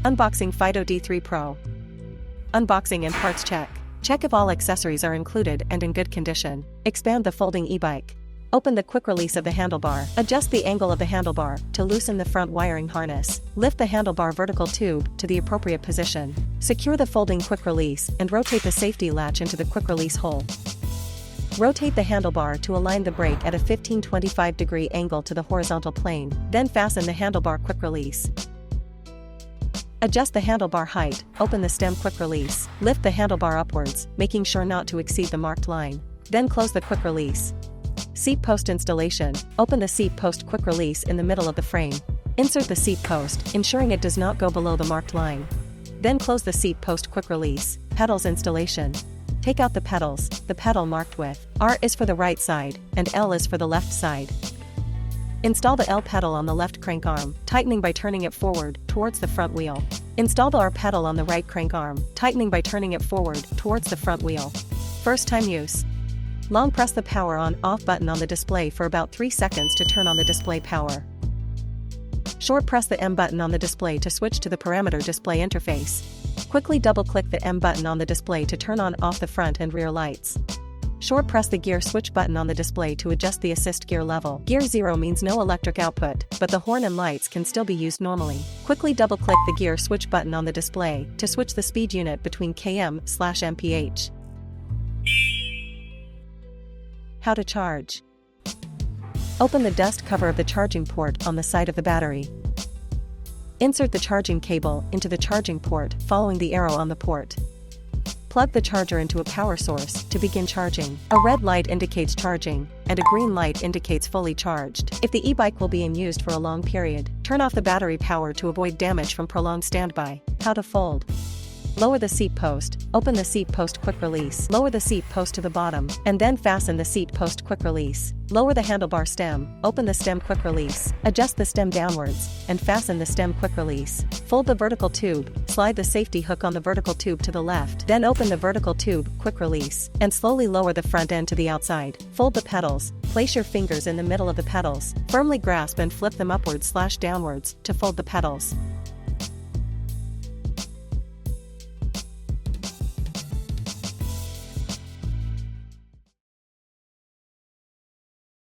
Unboxing Fiido D3pro. Unboxing and parts check. Check if all accessories are included and in good condition. Expand the folding e-bike. Open the quick release of the handlebar. Adjust the angle of the handlebar to loosen the front wiring harness. Lift the handlebar vertical tube to the appropriate position. Secure the folding quick release and rotate the safety latch into the quick release hole. Rotate the handlebar to align the brake at a 15-25 degree angle to the horizontal plane, then fasten the handlebar quick release. Adjust the handlebar height, open the stem quick release, lift the handlebar upwards, making sure not to exceed the marked line. Then close the quick release. Seat post installation. Open the seat post quick release in the middle of the frame. Insert the seat post, ensuring it does not go below the marked line. Then close the seat post quick release. Pedals installation. Take out the pedals. The pedal marked with R is for the right side, and L is for the left side. Install the L pedal on the left crank arm, tightening by turning it forward, towards the front wheel. Install the R pedal on the right crank arm, tightening by turning it forward, towards the front wheel. First time use. Long press the power on/off button on the display for about 3 seconds to turn on the display power. Short press the M button on the display to switch to the parameter display interface. Quickly double-click the M button on the display to turn on/off the front and rear lights. Short press the gear switch button on the display to adjust the assist gear level. Gear 0 means no electric output, but the horn and lights can still be used normally. Quickly double-click the gear switch button on the display to switch the speed unit between km/mph. How to charge. Open the dust cover of the charging port on the side of the battery. Insert the charging cable into the charging port following the arrow on the port. Plug the charger into a power source to begin charging. A red light indicates charging, and a green light indicates fully charged. If the e-bike will be in use for a long period, turn off the battery power to avoid damage from prolonged standby. How to fold. Lower the seat post, open the seat post quick release. Lower the seat post to the bottom, and then fasten the seat post quick release. Lower the handlebar stem, open the stem quick release, adjust the stem downwards, and fasten the stem quick release. Fold the vertical tube, slide the safety hook on the vertical tube to the left, then open the vertical tube quick release, and slowly lower the front end to the outside. Fold the pedals, place your fingers in the middle of the pedals, firmly grasp and flip them upwards/downwards to fold the pedals.